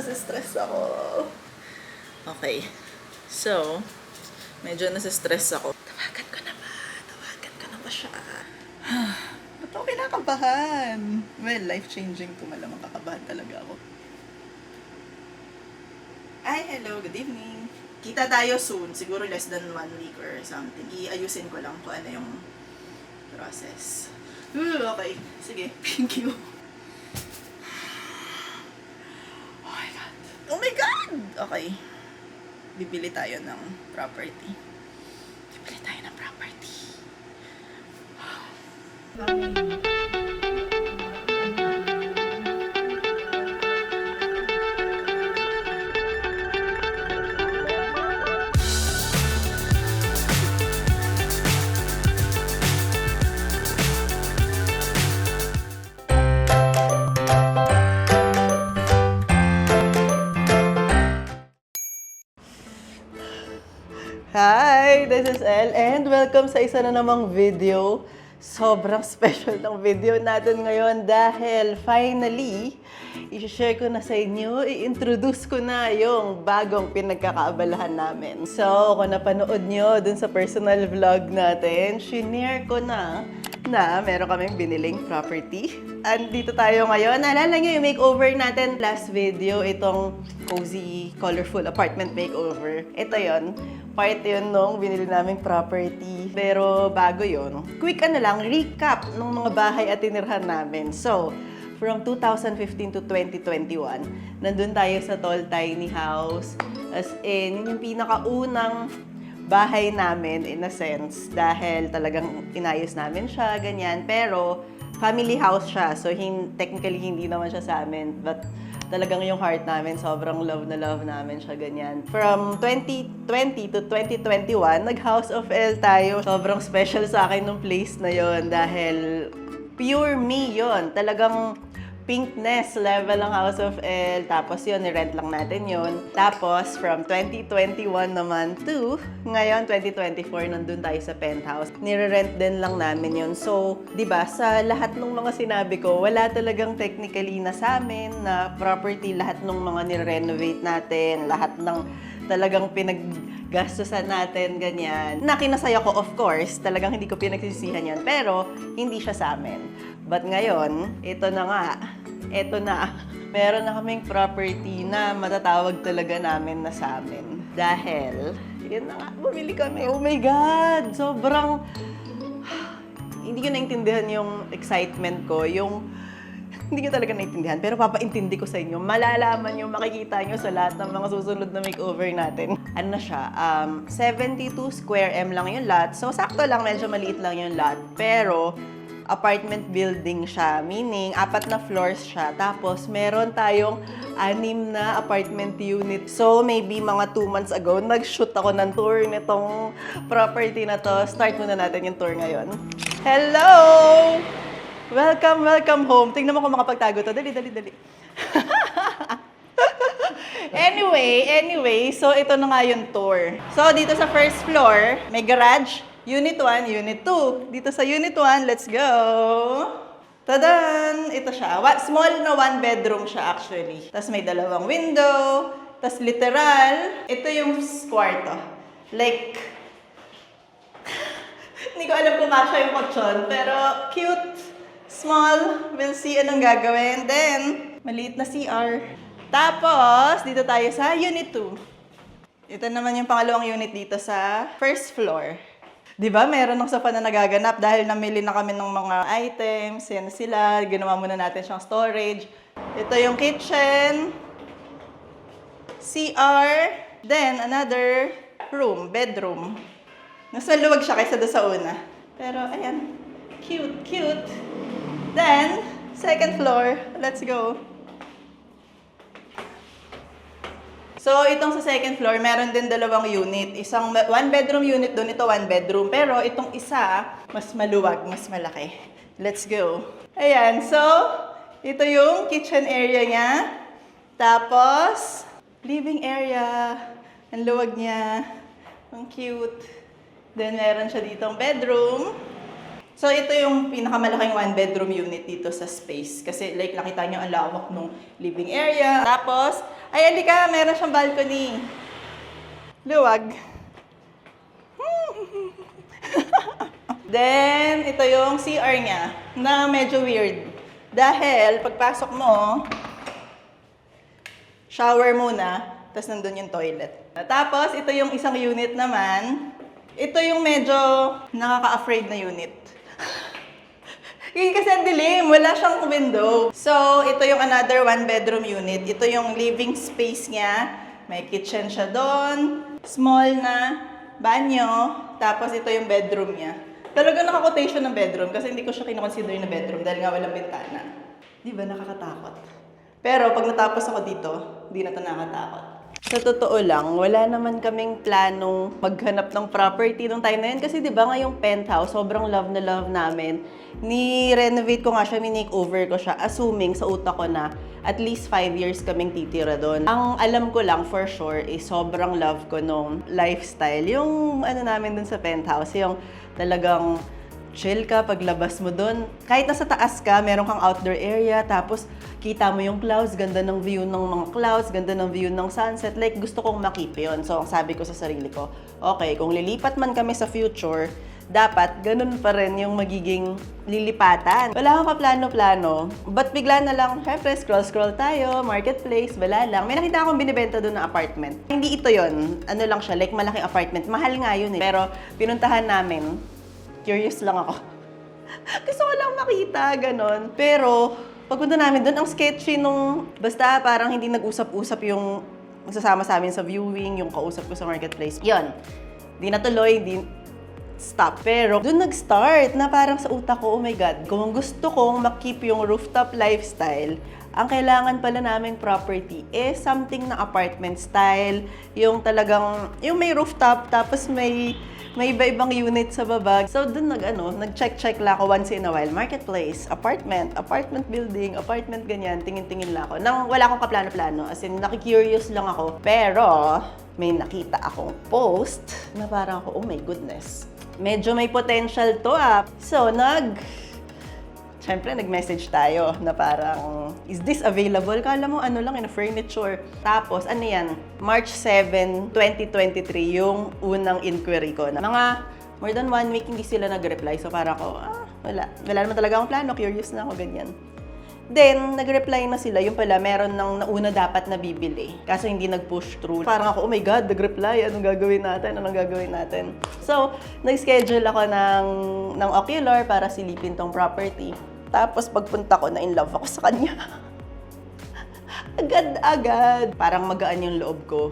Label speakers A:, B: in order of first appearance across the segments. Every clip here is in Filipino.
A: nasistress ako. Okay. So, medyo nasistress ako. Tawagan ko na ba siya? Ba't ako kinakabahan? Well, life-changing to, malamang kakabahan talaga ako. Ay, hello, good evening. Kita tayo soon, siguro less than 1 week or something. Iayusin ko lang kung ano yung process. Okay, sige, thank you. Oh my God! Okay. Bibili tayo ng property. Hi! This is Elle and welcome sa isa na namang video. Sobrang special ng video natin ngayon dahil finally, i-share ko na sa inyo, i-introduce ko na yung bagong pinagkakaabalahan namin. So, kung napanood nyo dun sa personal vlog natin, shinare ko na meron kaming biniling property. Andito tayo ngayon. Naalala nyo yung makeover natin last video, itong cozy, colorful apartment makeover. Ito yon. Part yun nung binili naming property. Pero bago yun, quick recap ng mga bahay at tinirhan namin. So, from 2015 to 2021, nandun tayo sa Tall Tiny House. As in, yung pinakaunang bahay namin in a sense dahil talagang inayos namin siya, ganyan. Pero family house siya, so technically hindi naman siya sa amin, but talagang yung heart namin, sobrang love na love namin siya, ganyan. From 2020 to 2021, nag-House of Elle tayo. Sobrang special sa akin nung place na yon dahil pure me yon. Talagang pinkness level ng House of Elle. Tapos yun, ni-rent lang natin yun. Tapos, from 2021 naman to ngayon, 2024, nandun tayo sa penthouse. Nire-rent din lang namin yun. So, di ba, sa lahat ng mga sinabi ko, wala talagang technically na sa amin na property, lahat ng mga nire-renovate natin, lahat ng talagang pinaggastusan natin, ganyan. Na kinasaya ko, of course, talagang hindi ko pinagsisihan yan, pero hindi siya sa amin. But ngayon, ito na nga. Ito na. Meron na kaming property na matatawag talaga namin na sa amin. Dahil, yun na nga, bumili kami. Oh my God! Sobrang, hindi ko naintindihan yung excitement ko. Hindi ko talaga naintindihan, pero papaintindi ko sa inyo. Malalaman nyo, makikita nyo sa lahat ng mga susunod na makeover natin. Ano na siya, 72 square M lang yung lot. So, sakto lang, medyo maliit lang yung lot. Pero, apartment building siya, meaning 4 na floors siya. Tapos, meron tayong 6 na apartment unit. So, maybe mga 2 months ago, nag-shoot ako ng tour nitong property na to. Start muna natin yung tour ngayon. Hello! Welcome, welcome home. Tingnan mo kung makapagtago to. Dali. Anyway, so ito na nga yung tour. So, dito sa first floor, may garage. Unit 1, Unit 2. Dito sa Unit 1, let's go! Tadan! Ito siya. Small na 1 bedroom siya actually. Tapos may 2 window. Tapos literal, ito yung kwarto. Like, hindi ko alam kung kasya yung kutsyon, pero cute. Small. We'll see anong gagawin. Then, maliit na CR. Tapos, dito tayo sa Unit 2. Ito naman yung pangalawang unit dito sa first floor. Diba, meron ng sofa na nagaganap dahil namili na kami ng mga items. Yan na sila. Ginawa muna natin siyang storage. Ito yung kitchen. CR. Then, another room, bedroom. Mas maluwag siya kaysa doon sa una. Pero, ayan. Cute. Then, second floor. Let's go. So, itong sa second floor, meron din 2 unit. Isang 1 bedroom unit doon, ito 1 bedroom. Pero itong isa, mas maluwag, mas malaki. Let's go. Ayan, so, ito yung kitchen area niya. Tapos, living area. Ang luwag niya. Ang cute. Then, meron siya ditong bedroom. So, ito yung pinakamalaking 1 bedroom unit dito sa space. Kasi, like, nakita nyo ang lawak ng living area. Tapos, Ay, alika, meron siyang balcony. Luwag. Then, ito yung CR niya na medyo weird. Dahil, pagpasok mo, shower muna, tapos nandun yung toilet. Tapos, ito yung isang unit naman. Ito yung medyo nakaka-afraid na unit. Kasi ang dilim, wala siyang window. So, ito yung another one-bedroom unit. Ito yung living space niya. May kitchen siya doon. Small na banyo. Tapos, ito yung bedroom niya. Talagang naka-quotation ng bedroom kasi hindi ko siya kinoconsider na bedroom dahil nga walang bintana. Di ba, nakakatakot? Pero, pag natapos ako dito, hindi na ito nakakatakot. Sa totoo lang, wala naman kaming planong maghanap ng property nung time na yun. Kasi di ba ngayong penthouse, sobrang love na love namin. Ni-renovate ko nga siya, ni-makeover ko siya, assuming sa utak ko na at least 5 years kaming titira doon. Ang alam ko lang for sure is sobrang love ko nung lifestyle. Yung ano namin doon sa penthouse, yung talagang chill ka paglabas mo doon. Kahit nasa taas ka, meron kang outdoor area, tapos kita mo yung clouds, ganda ng view ng mga clouds, ganda ng view ng sunset. Like, gusto kong makip yun. So, ang sabi ko sa sarili ko, okay, kung lilipat man kami sa future, dapat ganun pa rin yung magiging lilipatan. Wala akong kaplano-plano. But bigla na lang, syempre, scroll-scroll tayo, marketplace, wala lang. May nakita akong binibenta doon na apartment. Hindi ito yon. Ano lang siya, like malaking apartment. Mahal nga yun eh. Pero pinuntahan namin, curious lang ako. Gusto ko lang makita, ganon. Pero, pagpunta namin doon, ang sketchy nung, basta parang hindi nag-usap-usap yung magsasama sa amin sa viewing, yung kausap ko sa marketplace. Yun. Di natuloy, di stop. Pero, doon nag-start na parang sa utak ko, oh my God, kung gusto kong makip yung rooftop lifestyle, ang kailangan pala naming property is something na apartment style, yung talagang, yung may rooftop, tapos may iba-ibang unit sa baba. So, dun nag-check-check lang ako once in a while. Marketplace, apartment building, apartment ganyan, tingin-tingin lang ako. Nang wala akong kaplano-plano, as in, nakikurious lang ako. Pero, may nakita akong post na parang ako, oh my goodness. Medyo may potential to ah. So, Siyempre, nag-message tayo na parang, is this available? Kala mo, ano lang, furniture. Tapos, ano yan? March 7, 2023, yung unang inquiry ko. Na mga more than 1 week, hindi sila nag-reply. So, parang ako, wala. Wala naman talaga akong plano. Curious na ako, ganyan. Then, nag-reply na sila. Yung pala, meron ng nauna dapat na bibili. Kaso hindi nag-push through. Parang ako, oh my God, nag-reply. Anong gagawin natin? So, nag-schedule ako ng Ocular para silipin tong property. Tapos, pagpunta ko, na in love ako sa kanya. Agad-agad. Parang magaan yung loob ko.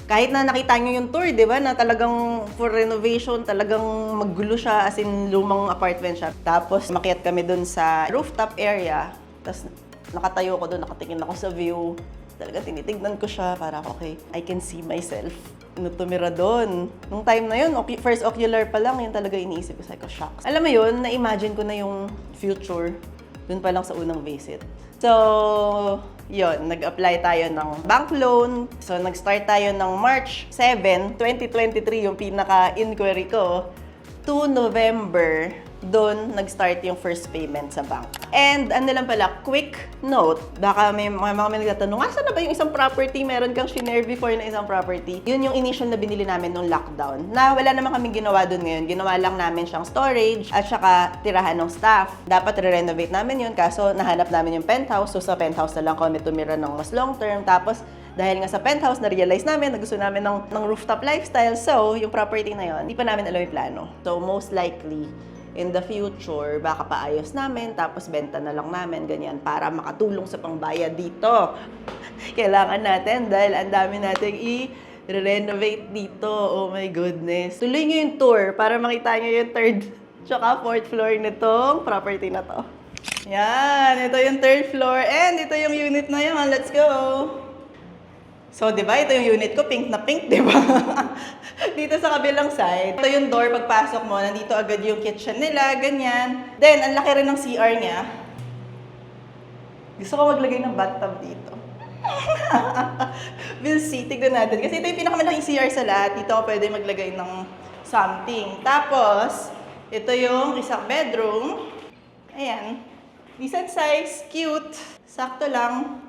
A: Kahit na nakita nyo yung tour, di ba? Na talagang for renovation, talagang maggulo siya, as in lumang apartment siya. Tapos, makiat kami dun sa rooftop area. Tapos, nakatayo ko dun, nakatingin ako sa view. Talaga, tinitignan ko siya para, okay, I can see myself. Tumira doon. Nung time na yun, first Ocular pa lang, yun talaga iniisip ko. Sabi ko, shocks. Alam mo yun, na-imagine ko na yung future dun pa lang sa unang visit. So, yun, nag-apply tayo ng bank loan. So, nag-start tayo ng March 7, 2023, yung pinaka-inquiry ko, to November, doon nag-start yung first payment sa bank. And ano lang pala, quick note, baka may mga nagtatanong, asa na ba yung isang property? Meron kang shinare before na isang property? Yun yung initial na binili namin nung lockdown. Na wala naman kaming ginawa doon ngayon. Ginawa lang namin siyang storage at saka tirahan ng staff. Dapat re-renovate namin yun, kaso nahanap namin yung penthouse. So sa penthouse na lang kami tumira ng mas long term. Tapos dahil nga sa penthouse, na-realize namin na gusto namin ng rooftop lifestyle. So, yung property na yun, hindi pa namin alam yung plano. So, most likely, in the future, baka paayos namin, tapos benta na lang namin, ganyan, para makatulong sa pangbayad dito. Kailangan natin dahil ang dami nating i-renovate dito. Oh my goodness. Tuloy nyo yung tour para makita nyo yung third tsaka fourth floor nitong property na to. Yan, ito yung third floor and ito yung unit na yun. Let's go! So, di ba? Ito yung unit ko, pink na pink, di ba? Dito sa kabilang side, ito yung door, pagpasok mo, nandito agad yung kitchen nila, ganyan. Then, ang laki rin ng CR niya. Gusto ko maglagay ng bathtub dito. We'll see, tignan natin. Kasi ito yung pinakamalaking CR sa lahat. Dito ako pwede maglagay ng something. Tapos, ito yung isang bedroom. Ayan. Decent size, cute, sakto lang.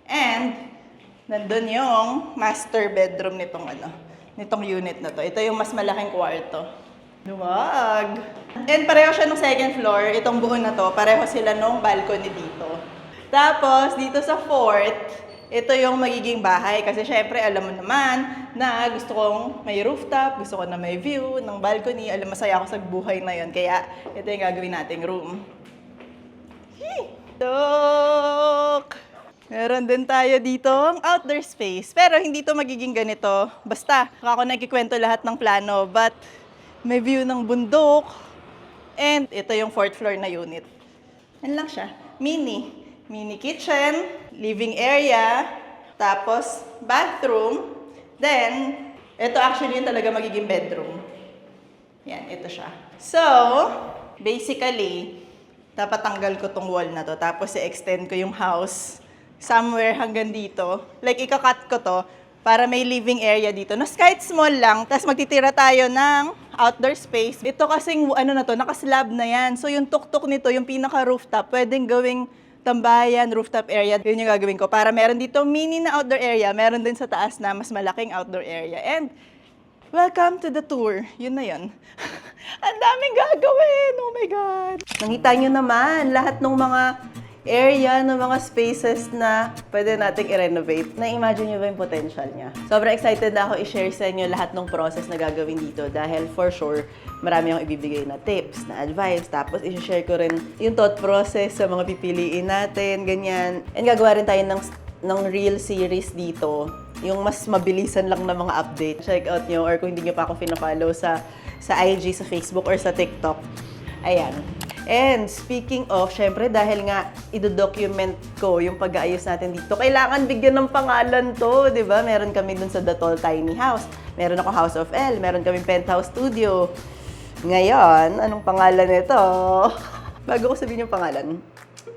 A: And, Nandun yung master bedroom nitong unit na to. Ito yung mas malaking kwarto. Luwag! And pareho siya nung second floor. Itong buo na to, pareho sila nung balcony dito. Tapos, dito sa fourth, ito yung magiging bahay. Kasi syempre, alam mo naman na gusto kong may rooftop, gusto ko na may view ng balcony. Alam, masaya ako sa buhay na yon. Kaya, ito yung gagawin nating room. Look! Meron din tayo dito ang outdoor space. Pero hindi to magiging ganito. Basta, ako nagkikwento lahat ng plano. But, may view ng bundok. And ito yung fourth floor na unit. Yan lang siya. Mini kitchen, living area, tapos bathroom. Then, ito actually yung talaga magiging bedroom. Yan, ito siya. So, basically, dapat tanggal ko tong wall na to. Tapos, i-extend ko yung house somewhere hanggang dito. Like, ika-cut ko to para may living area dito. No, kahit small lang. Tapos, magtitira tayo ng outdoor space. Ito kasing, naka-slab na yan. So, yung tuktok nito, yung pinaka-rooftop, pwedeng gawing tambayan, rooftop area. Yun yung gagawin ko. Para meron dito mini na outdoor area, meron din sa taas na mas malaking outdoor area. And, welcome to the tour. Yun na yun. Ang daming gagawin! Oh my God! Nakita nyo naman, lahat ng mga area, ng mga spaces na pwede nating i-renovate. Na-imagine nyo ba yung potential niya? Sobrang excited na ako i-share sa inyo lahat ng process na gagawin dito dahil for sure, marami akong ibibigay na tips, na advice, tapos i-share ko rin yung thought process sa mga pipiliin natin, ganyan. And gagawa rin tayo ng real series dito, yung mas mabilisan lang na mga update. Check out nyo, or kung hindi nyo pa ako fina-follow sa IG, sa Facebook, or sa TikTok. Ayan. And speaking of, syempre dahil nga ido-document ko yung pag-aayos natin dito, kailangan bigyan ng pangalan to, di ba? Meron kami dun sa The Tall Tiny House. Meron ako House of L. Meron kami Penthouse Studio. Ngayon, anong pangalan nito? Bago ko sabihin yung pangalan,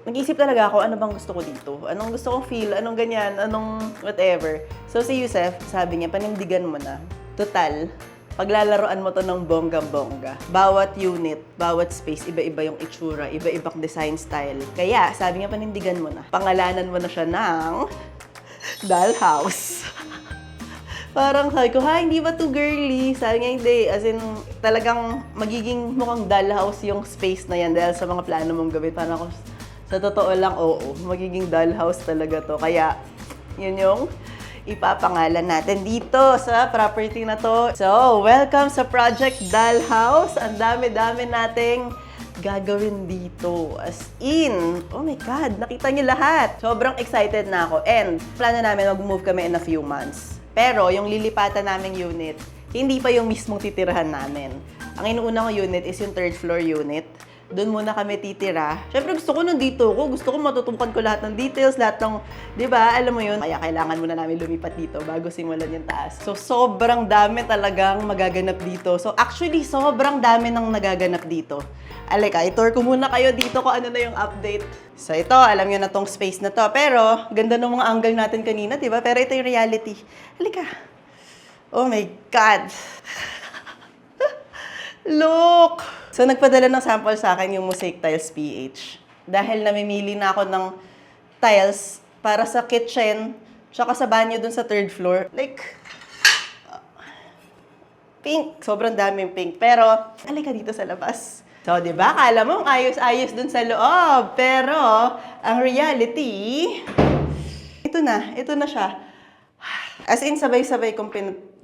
A: nag-isip talaga ako, ano bang gusto ko dito? Anong gusto kong feel? Anong ganyan? Anong whatever? So si Yusef, sabi niya, panindigan mo na. Total, paglalaroan mo to ng bongga-bongga. Bawat unit, bawat space, iba-iba yung itsura, iba-ibang design style. Kaya, sabi niya, panindigan mo na. Pangalanan mo na siya ng Dollhouse. Parang sabi ko, ha, hindi ba too girly? Sabi niya, hindi. As in, talagang magiging mukhang dollhouse yung space na yan dahil sa mga plano mong gawin. Parang ako, sa totoo lang, oo, magiging dollhouse talaga to. Kaya, yun yung ipapangalan natin dito sa property na to. So, welcome sa Project Dollhouse. Ang dami-dami nating gagawin dito. As in, oh my God, nakita niyo lahat. Sobrang excited na ako. And, plano namin mag-move kami in a few months. Pero, yung lilipatan naming unit, hindi pa yung mismong titirahan namin. Ang inuuna kong unit is yung third floor unit. Doon muna kami titira. Siyempre gusto ko nandito ko. Gusto ko matutukan ko lahat ng details, lahat ng, di ba, alam mo yun. Kaya kailangan muna namin lumipat dito bago simulan yung taas. So, sobrang dami talagang magaganap dito. So, actually, sobrang dami nang nagaganap dito. Alika, i-tour ko muna kayo dito kung ano na yung update. So, ito, alam nyo na tong space na to. Pero, ganda ng mga angle natin kanina, di ba? Pero ito yung reality. Alika. Oh my God. Look! So, nagpadala ng sample sa akin yung Mosaic Tiles PH. Dahil namimili na ako ng tiles para sa kitchen, tsaka sa banyo dun sa third floor. Like, pink. Sobrang daming pink. Pero, alika dito sa labas. So, di ba? Kala mo, ayos-ayos dun sa loob. Pero, ang reality, ito na siya. As in, sabay-sabay kong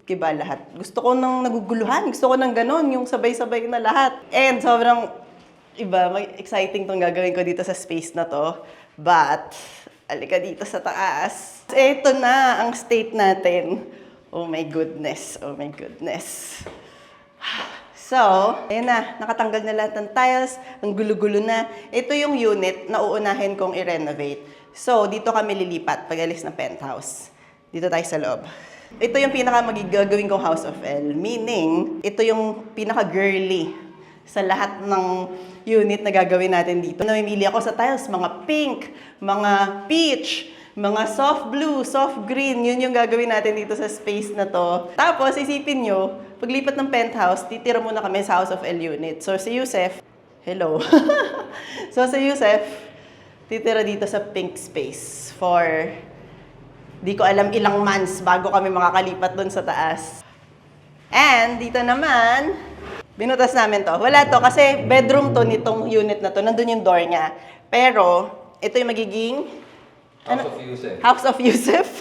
A: kiba lahat. Gusto ko nang naguguluhan. Gusto ko nang ganon, yung sabay-sabay na lahat. And sobrang iba, exciting tong gagawin ko dito sa space na to. But, alika dito sa taas. Ito na ang state natin. Oh my goodness. Oh my goodness. So, ayan na. Nakatanggal na lahat ng tiles. Ang gulo-gulo na. Ito yung unit na uunahin kong i-renovate. So, dito kami lilipat pag alis ng penthouse. Dito tayo sa loob. Ito yung magigagawin kong House of L. Meaning, ito yung pinaka-girly sa lahat ng unit na gagawin natin dito. Namimili ako sa tiles, mga pink, mga peach, mga soft blue, soft green. Yun yung gagawin natin dito sa space na to. Tapos, isipin nyo, paglipat ng penthouse, titira muna kami sa House of L unit. So, si Yusef, hello. So, si Yusef, titira dito sa pink space for Di ko alam ilang months bago kami makakalipat doon sa taas. And dito naman, binutas namin to. Wala to kasi bedroom to nitong unit na to. Nandun yung door niya. Pero, ito yung magiging
B: House of Yusef.
A: House of Yusef.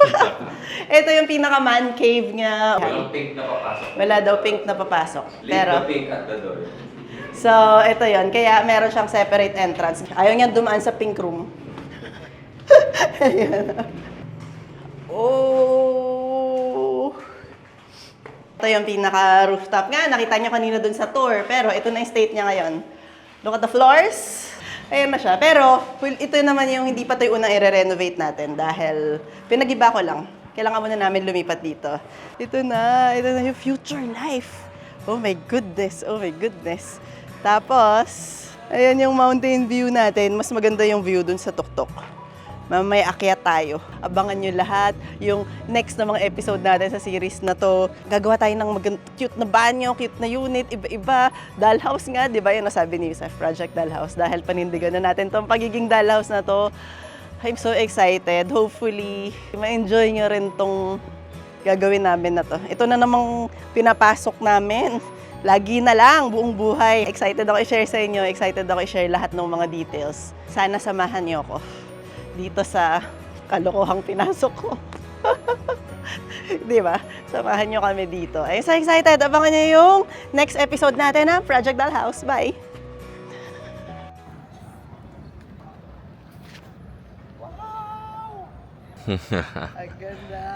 A: Ito yung pinaka-man cave niya.
B: Walang pink na papasok.
A: Wala daw pink na papasok.
B: Leave the pink at the door.
A: So, ito yon. Kaya meron siyang separate entrance. Ayaw niyang dumaan sa pink room. Ayan. Oh! Ito yung pinaka-rooftop nga. Nakita niyo kanina dun sa tour. Pero ito na yung state niya ngayon. Look at the floors. Ayan na siya. Pero ito naman yung hindi pa ito yung unang i-renovate natin dahil pinag-iba ko lang. Kailangan muna namin lumipat dito. Ito na yung future life. Oh my goodness, oh my goodness. Tapos, ayan yung mountain view natin. Mas maganda yung view dun sa tuktok. Mamaya akyat tayo. Abangan nyo lahat yung next na mga episode natin sa series na to. Gagawa tayo ng cute na banyo, cute na unit, iba-iba. Dollhouse nga, di ba? Yan nasabi ni Yusef, Project Dollhouse. Dahil panindigan na natin tong pagiging dollhouse na to. I'm so excited. Hopefully, ma-enjoy nyo rin tong gagawin namin na to. Ito na namang pinapasok namin. Lagi na lang, buong buhay. Excited ako i-share sa inyo. Excited ako i-share lahat ng mga details. Sana samahan niyo ako dito sa kalokohang pinasok ko. Di ba? Samahan nyo kami dito. I'm so excited. Abangan nyo yung next episode natin ng Project Dollhouse. Bye! Wow! Ang ganda!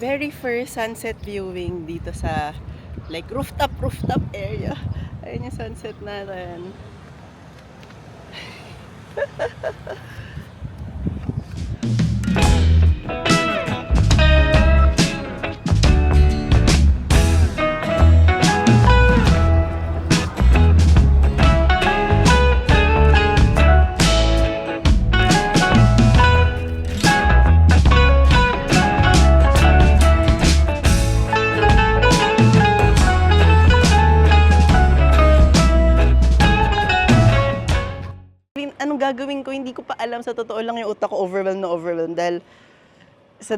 A: Very first sunset viewing dito sa like rooftop area. Ayun yung sunset natin. Anong gagawin ko, hindi ko pa alam. Sa totoo lang yung utak ko overwhelmed dahil sa